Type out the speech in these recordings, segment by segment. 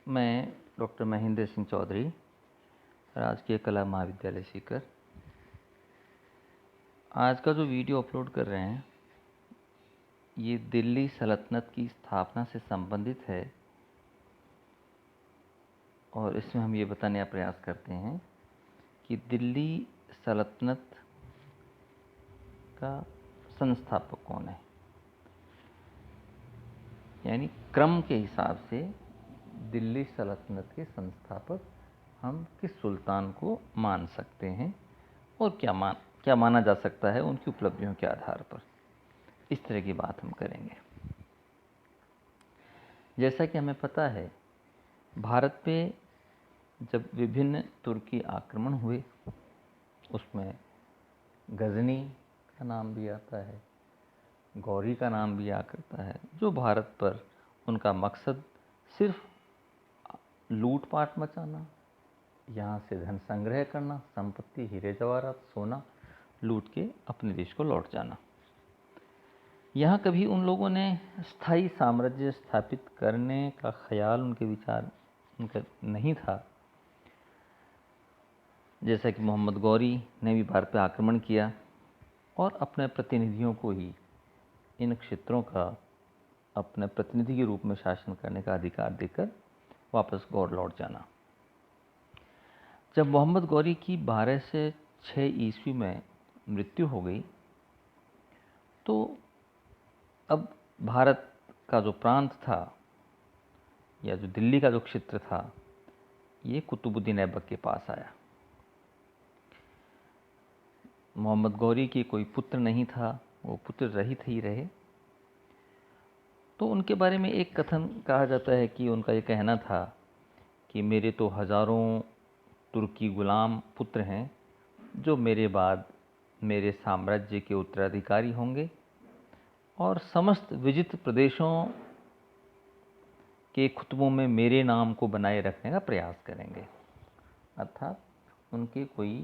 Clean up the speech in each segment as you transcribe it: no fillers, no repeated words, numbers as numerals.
मैं डॉक्टर महेंद्र सिंह चौधरी, राजकीय कला महाविद्यालय सीकर। आज का जो वीडियो अपलोड कर रहे हैं ये दिल्ली सल्तनत की स्थापना से संबंधित है और इसमें हम ये बताने का प्रयास करते हैं कि दिल्ली सल्तनत का संस्थापक कौन है। यानी क्रम के हिसाब से दिल्ली सल्तनत के संस्थापक हम किस सुल्तान को मान सकते हैं और क्या माना जा सकता है उनकी उपलब्धियों के आधार पर। इस तरह की बात हम करेंगे। जैसा कि हमें पता है, भारत पे जब विभिन्न तुर्की आक्रमण हुए उसमें गजनी का नाम भी आता है, गौरी का नाम भी आ करता है, जो भारत पर उनका मकसद सिर्फ लूटपाट मचाना, यहाँ से धन संग्रह करना, संपत्ति, हीरे जवाहरात, सोना लूट के अपने देश को लौट जाना। यहाँ कभी उन लोगों ने स्थायी साम्राज्य स्थापित करने का ख्याल उनका नहीं था। जैसा कि मोहम्मद गौरी ने भी भारत पर आक्रमण किया और अपने प्रतिनिधियों को ही इन क्षेत्रों का अपने प्रतिनिधि के रूप में शासन करने का अधिकार देकर वापस गौर लौट जाना। जब मोहम्मद गौरी की 12 से 6 ईस्वी में मृत्यु हो गई तो अब भारत का जो प्रांत था या जो दिल्ली का जो क्षेत्र था ये कुतुबुद्दीन ऐबक के पास आया। मोहम्मद गौरी के कोई पुत्र नहीं था, वो पुत्र रहित ही रहे। तो उनके बारे में एक कथन कहा जाता है कि उनका ये कहना था कि मेरे तो हज़ारों तुर्की गुलाम पुत्र हैं जो मेरे बाद मेरे साम्राज्य के उत्तराधिकारी होंगे और समस्त विजित प्रदेशों के खुतबों में मेरे नाम को बनाए रखने का प्रयास करेंगे। अर्थात उनके कोई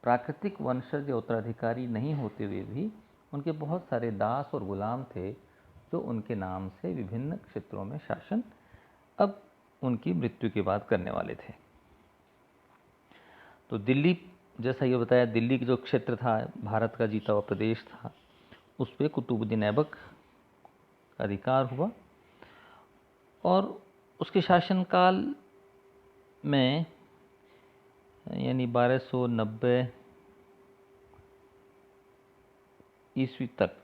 प्राकृतिक वंशज या उत्तराधिकारी नहीं होते हुए भी उनके बहुत सारे दास और गुलाम थे जो उनके नाम से विभिन्न क्षेत्रों में शासन अब उनकी मृत्यु के बाद करने वाले थे। तो दिल्ली, जैसा ये बताया, दिल्ली का जो क्षेत्र था, भारत का जीता हुआ प्रदेश था, उस पर कुतुबुद्दीन ऐबक का अधिकार हुआ और उसके शासनकाल में यानी 1290 ईस्वी तक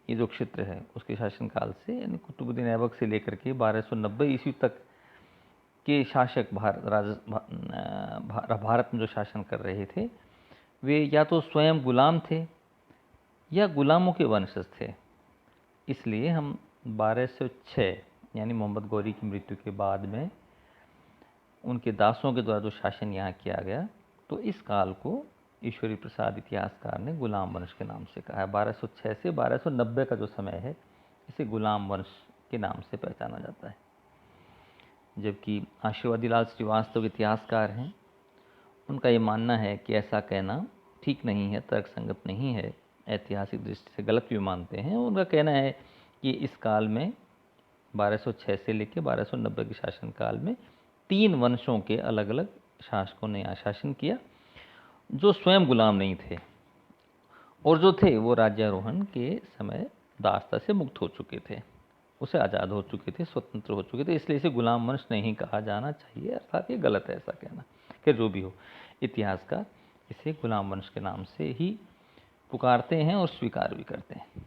ये जो क्षेत्र है उसके शासनकाल से यानी कुतुबुद्दीन ऐबक से लेकर के 1290 ईस्वी तक के शासक भारत में जो शासन कर रहे थे वे या तो स्वयं गुलाम थे या गुलामों के वंशज थे। इसलिए हम 1206 यानी मोहम्मद गौरी की मृत्यु के बाद में उनके दासों के द्वारा जो शासन यहाँ किया गया तो इस काल को ईश्वरी प्रसाद इतिहासकार ने गुलाम वंश के नाम से कहा है। 1206 से 1290 का जो समय है इसे गुलाम वंश के नाम से पहचाना जाता है। जबकि आशीर्वादीलाल श्रीवास्तव इतिहासकार हैं, उनका ये मानना है कि ऐसा कहना ठीक नहीं है, तर्कसंगत नहीं है, ऐतिहासिक दृष्टि से गलत भी मानते हैं। उनका कहना है कि इस काल में 1206 से लेकर 1290 के शासनकाल में 3 वंशों के अलग अलग शासकों ने यहाँ शासन किया जो स्वयं गुलाम नहीं थे और जो थे वो राज्यारोहण के समय दासता से मुक्त हो चुके थे, उसे आज़ाद हो चुके थे, स्वतंत्र हो चुके थे। इसलिए इसे गुलाम वंश नहीं कहा जाना चाहिए, अर्थात ये गलत है ऐसा कहना। कि जो भी हो, इतिहासकार इसे गुलाम वंश के नाम से ही पुकारते हैं और स्वीकार भी करते हैं।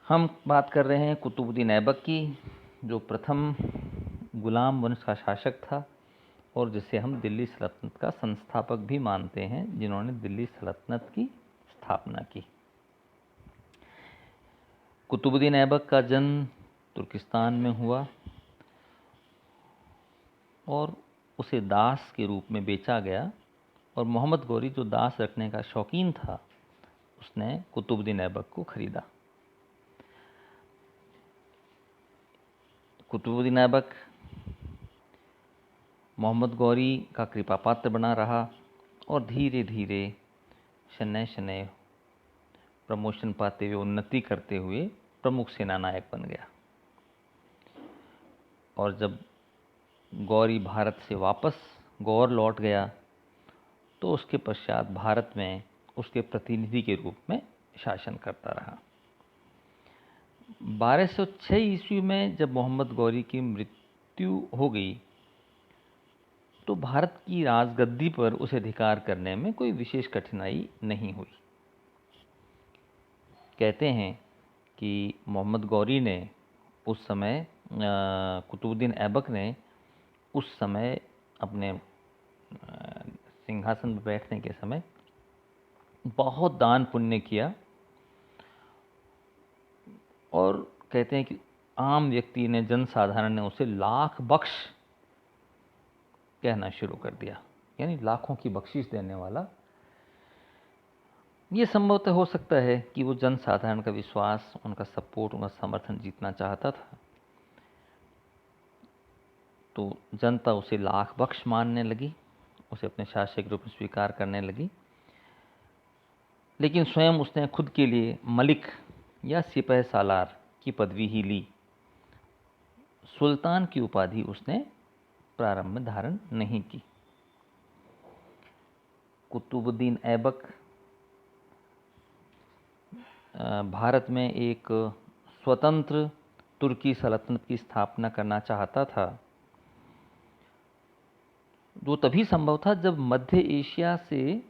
हम बात कर रहे हैं कुतुबुद्दीन ऐबक की, जो प्रथम गुलाम वंश का शासक था और जिसे हम दिल्ली सल्तनत का संस्थापक भी मानते हैं, जिन्होंने दिल्ली सल्तनत की स्थापना की। कुतुबुद्दीन ऐबक का जन्म तुर्किस्तान में हुआ और उसे दास के रूप में बेचा गया और मोहम्मद गौरी जो दास रखने का शौकीन था उसने कुतुबुद्दीन ऐबक को खरीदा। कुतुबुद्दीन ऐबक मोहम्मद गौरी का कृपा पात्र बना रहा और धीरे धीरे शनय शनय प्रमोशन पाते हुए, उन्नति करते हुए प्रमुख सेना नायक बन गया। और जब गौरी भारत से वापस गौर लौट गया तो उसके पश्चात भारत में उसके प्रतिनिधि के रूप में शासन करता रहा। 1206 ईस्वी में जब मोहम्मद गौरी की मृत्यु हो गई तो भारत की राजगद्दी पर उसे अधिकार करने में कोई विशेष कठिनाई नहीं हुई। कहते हैं कि मोहम्मद गौरी ने उस समय कुतुबुद्दीन ऐबक ने उस समय अपने सिंहासन पर बैठने के समय बहुत दान पुण्य किया और कहते हैं कि आम व्यक्ति ने, जनसाधारण ने उसे लाख बख्श कहना शुरू कर दिया, यानी लाखों की बख्शिश देने वाला। ये संभवतः हो सकता है कि वो जनसाधारण का विश्वास, उनका सपोर्ट, उनका समर्थन जीतना चाहता था, तो जनता उसे लाख बख्श मानने लगी, उसे अपने शासक के रूप में स्वीकार करने लगी। लेकिन स्वयं उसने खुद के लिए मलिक या सिपह सालार की पदवी ही ली। सुल्तान की उपाधि उसने प्रारंभ में धारण नहीं की। कुतुबुद्दीन ऐबक भारत में एक स्वतंत्र तुर्की सल्तनत की स्थापना करना चाहता था, जो तभी संभव था जब मध्य एशिया से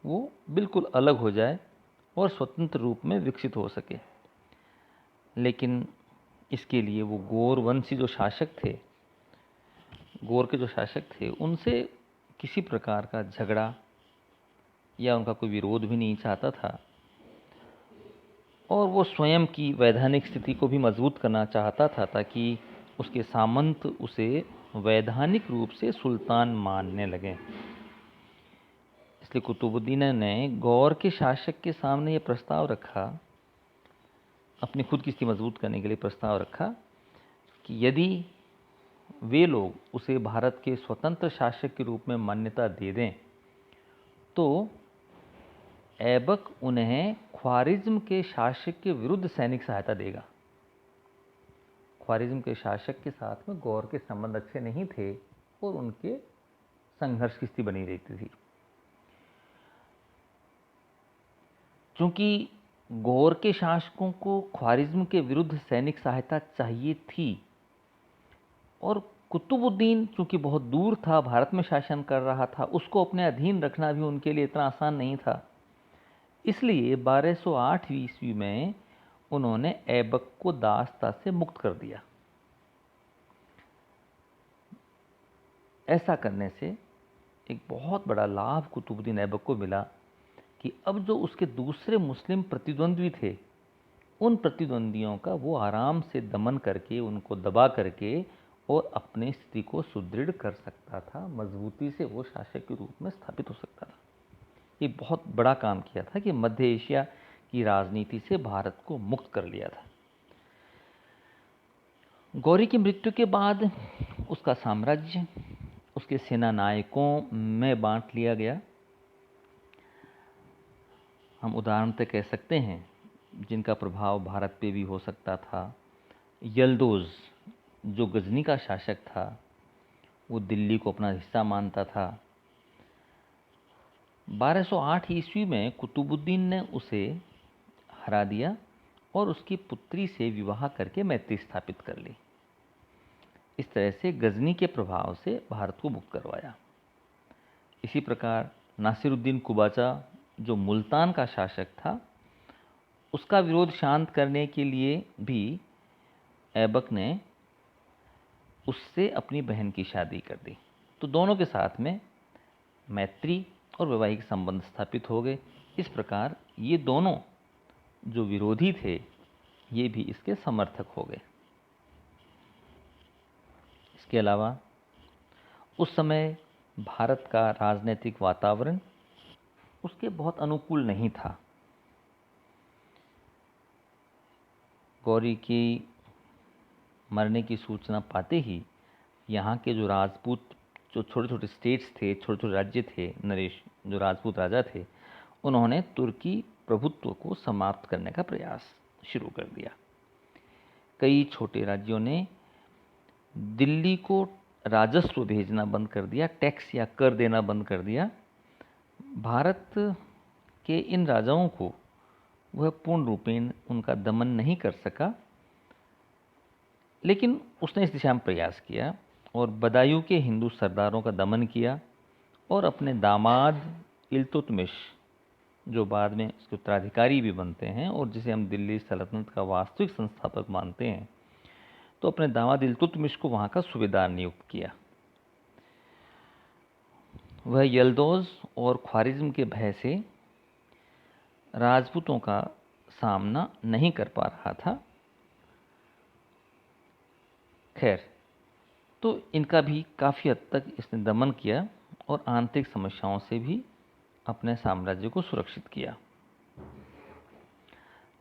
वो बिल्कुल अलग हो जाए और स्वतंत्र रूप में विकसित हो सके। लेकिन इसके लिए वो गौर वंशी जो शासक थे, गौर के जो शासक थे, उनसे किसी प्रकार का झगड़ा या उनका कोई विरोध भी नहीं चाहता था और वो स्वयं की वैधानिक स्थिति को भी मजबूत करना चाहता था ताकि उसके सामंत उसे वैधानिक रूप से सुल्तान मानने लगे। इसलिए कुतुबुद्दीन ने गौर के शासक के सामने ये प्रस्ताव रखा, अपनी खुद की स्थिति मजबूत करने के लिए प्रस्ताव रखा कि यदि वे लोग उसे भारत के स्वतंत्र शासक के रूप में मान्यता दे दें तो ऐबक उन्हें ख्वारिज्म के शासक के विरुद्ध सैनिक सहायता देगा। ख्वारिज्म के शासक के साथ में गौर के संबंध अच्छे नहीं थे और उनके संघर्ष की स्थिति बनी रहती थी। चूंकि गौर के शासकों को ख्वारिज्म के विरुद्ध सैनिक सहायता चाहिए थी और कुतुबुद्दीन चूंकि बहुत दूर था, भारत में शासन कर रहा था, उसको अपने अधीन रखना भी उनके लिए इतना आसान नहीं था। इसलिए 1208 ईस्वी में उन्होंने ऐबक को दासता से मुक्त कर दिया। ऐसा करने से एक बहुत बड़ा लाभ कुतुबुद्दीन ऐबक को मिला कि अब जो उसके दूसरे मुस्लिम प्रतिद्वंद्वी थे, उन प्रतिद्वंदियों का वो आराम से दमन करके, उनको दबा करके और अपनी स्थिति को सुदृढ़ कर सकता था, मजबूती से वो शासक के रूप में स्थापित हो सकता था। ये बहुत बड़ा काम किया था कि मध्य एशिया की राजनीति से भारत को मुक्त कर लिया था। गौरी की मृत्यु के बाद उसका साम्राज्य उसके सेना नायकों में बांट लिया गया। हम उदाहरणतः कह सकते हैं जिनका प्रभाव भारत पे भी हो सकता था। यल्दोज जो गजनी का शासक था, वो दिल्ली को अपना हिस्सा मानता था। 1208 ईस्वी में कुतुबुद्दीन ने उसे हरा दिया और उसकी पुत्री से विवाह करके मैत्री स्थापित कर ली। इस तरह से गजनी के प्रभाव से भारत को मुक्त करवाया। इसी प्रकार नासिरुद्दीन कुबाचा जो मुल्तान का शासक था, उसका विरोध शांत करने के लिए भी ऐबक ने उससे अपनी बहन की शादी कर दी। तो दोनों के साथ में मैत्री और वैवाहिक संबंध स्थापित हो गए। इस प्रकार ये दोनों जो विरोधी थे, ये भी इसके समर्थक हो गए। इसके अलावा उस समय भारत का राजनीतिक वातावरण उसके बहुत अनुकूल नहीं था। गौरी की मरने की सूचना पाते ही यहाँ के जो राजपूत, जो छोटे छोटे स्टेट्स थे, छोटे छोटे राज्य थे, नरेश जो राजपूत राजा थे, उन्होंने तुर्की प्रभुत्व को समाप्त करने का प्रयास शुरू कर दिया। कई छोटे राज्यों ने दिल्ली को राजस्व भेजना बंद कर दिया, टैक्स या कर देना बंद कर दिया। भारत के इन राजाओं को वह पूर्ण रूपेण उनका दमन नहीं कर सका, लेकिन उसने इस दिशा में प्रयास किया और बदायूं के हिंदू सरदारों का दमन किया और अपने दामाद इल्तुतमिश, जो बाद में इसके उत्तराधिकारी भी बनते हैं और जिसे हम दिल्ली सल्तनत का वास्तविक संस्थापक मानते हैं, तो अपने दामाद इल्तुतमिश को वहाँ का सूबेदार नियुक्त किया। वह यल्दौज और ख्वारिज्म के भय से राजपूतों का सामना नहीं कर पा रहा था। खैर, तो इनका भी काफ़ी हद तक इसने दमन किया और आंतरिक समस्याओं से भी अपने साम्राज्य को सुरक्षित किया।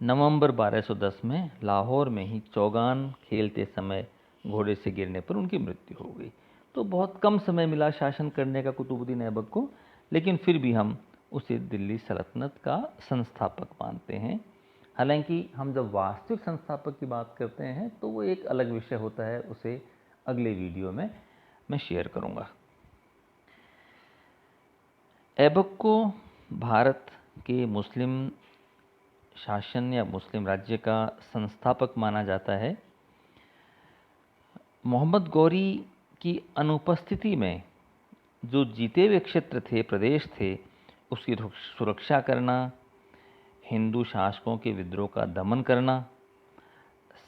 नवंबर 1210 में लाहौर में ही चौगान खेलते समय घोड़े से गिरने पर उनकी मृत्यु हो गई। तो बहुत कम समय मिला शासन करने का कुतुबुद्दीन ऐबक को, लेकिन फिर भी हम उसे दिल्ली सल्तनत का संस्थापक मानते हैं। हालांकि हम जब वास्तविक संस्थापक की बात करते हैं तो वो एक अलग विषय होता है, उसे अगले वीडियो में मैं शेयर करूंगा। ऐबक को भारत के मुस्लिम शासन या मुस्लिम राज्य का संस्थापक माना जाता है। मोहम्मद गौरी की अनुपस्थिति में जो जीते हुए क्षेत्र थे, प्रदेश थे, उसकी सुरक्षा करना, हिंदू शासकों के विद्रोह का दमन करना,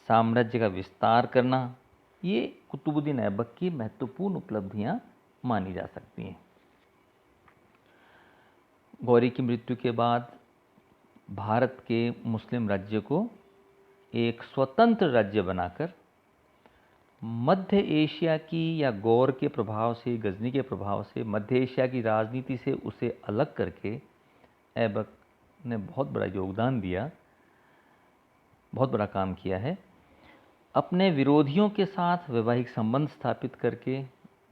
साम्राज्य का विस्तार करना, ये कुतुबुद्दीन ऐबक की महत्वपूर्ण उपलब्धियां मानी जा सकती हैं। गौरी की मृत्यु के बाद भारत के मुस्लिम राज्य को एक स्वतंत्र राज्य बनाकर मध्य एशिया की या गौर के प्रभाव से, गजनी के प्रभाव से, मध्य एशिया की राजनीति से उसे अलग करके ऐबक ने बहुत बड़ा योगदान दिया, बहुत बड़ा काम किया है। अपने विरोधियों के साथ वैवाहिक संबंध स्थापित करके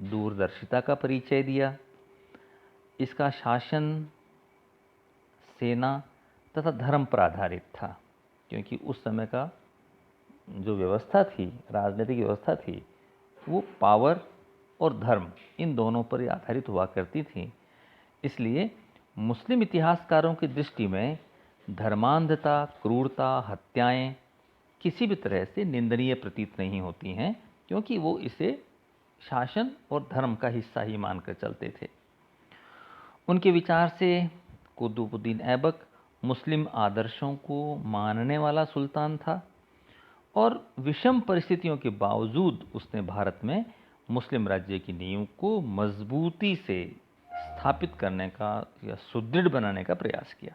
दूरदर्शिता का परिचय दिया। इसका शासन सेना तथा धर्म पर आधारित था, क्योंकि उस समय का जो व्यवस्था थी, राजनीतिक व्यवस्था थी, वो पावर और धर्म इन दोनों पर आधारित हुआ करती थी। इसलिए मुस्लिम इतिहासकारों की दृष्टि में धर्मांधता, क्रूरता, हत्याएं किसी भी तरह से निंदनीय प्रतीत नहीं होती हैं, क्योंकि वो इसे शासन और धर्म का हिस्सा ही मानकर चलते थे। उनके विचार से कुतुबुद्दीन ऐबक मुस्लिम आदर्शों को मानने वाला सुल्तान था और विषम परिस्थितियों के बावजूद उसने भारत में मुस्लिम राज्य की नींव को मजबूती से स्थापित करने का या सुदृढ़ बनाने का प्रयास किया।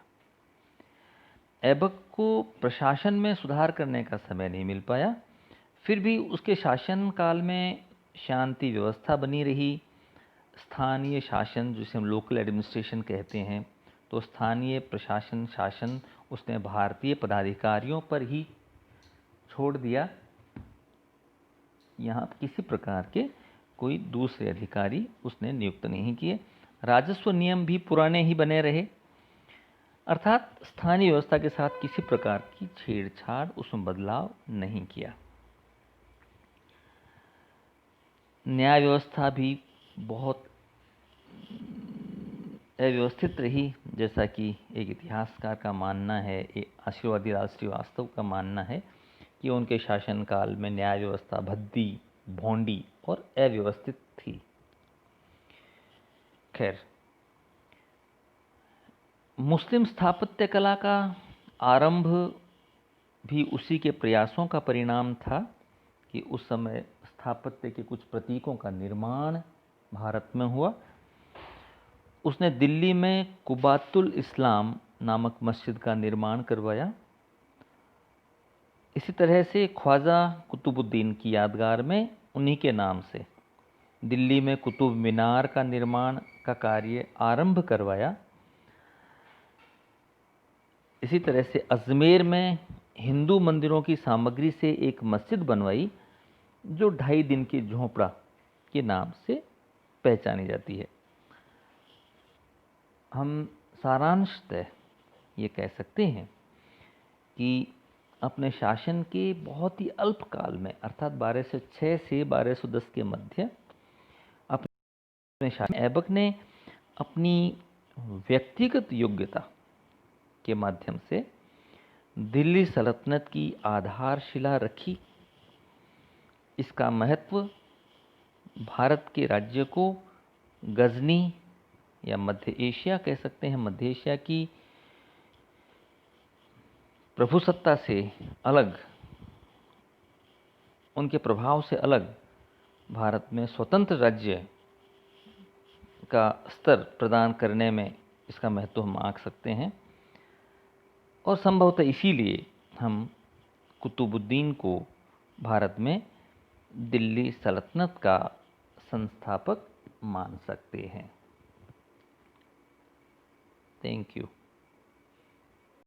ऐबक को प्रशासन में सुधार करने का समय नहीं मिल पाया, फिर भी उसके शासन काल में शांति व्यवस्था बनी रही। स्थानीय शासन, जिसे हम लोकल एडमिनिस्ट्रेशन कहते हैं, तो स्थानीय प्रशासन शासन उसने भारतीय पदाधिकारियों पर ही छोड़ दिया। यहाँ किसी प्रकार के कोई दूसरे अधिकारी उसने नियुक्त नहीं किए। राजस्व नियम भी पुराने ही बने रहे, अर्थात स्थानीय व्यवस्था के साथ किसी प्रकार की छेड़छाड़, उसमें बदलाव नहीं किया। न्याय व्यवस्था भी बहुत अव्यवस्थित रही, जैसा कि एक इतिहासकार का मानना है, आशीर्वादी राज श्रीवास्तव का मानना है कि उनके शासनकाल में न्याय व्यवस्था भद्दी, भोंडी और अव्यवस्थित थी। खैर, मुस्लिम स्थापत्य कला का आरंभ भी उसी के प्रयासों का परिणाम था कि उस समय स्थापत्य के कुछ प्रतीकों का निर्माण भारत में हुआ। उसने दिल्ली में कुबातुल इस्लाम नामक मस्जिद का निर्माण करवाया। इसी तरह से ख्वाजा कुतुबुद्दीन की यादगार में उन्हीं के नाम से दिल्ली में कुतुब मीनार का निर्माण का कार्य आरंभ करवाया। इसी तरह से अजमेर में हिंदू मंदिरों की सामग्री से एक मस्जिद बनवाई, जो 2.5 दिन की झोपड़ा के नाम से पहचानी जाती है। हम सारांशतः ये कह सकते हैं कि अपने शासन के बहुत ही अल्प काल में अर्थात 1206 से 1210 के मध्य अपने शासन ऐबक ने अपनी व्यक्तिगत योग्यता के माध्यम से दिल्ली सल्तनत की आधारशिला रखी। इसका महत्व भारत के राज्य को गजनी या मध्य एशिया कह सकते हैं, मध्य एशिया की प्रभुसत्ता से अलग, उनके प्रभाव से अलग भारत में स्वतंत्र राज्य का स्तर प्रदान करने में इसका महत्व हम आंक सकते हैं। और संभवतः इसीलिए हम कुतुबुद्दीन को भारत में दिल्ली सल्तनत का संस्थापक मान सकते हैं। Thank you.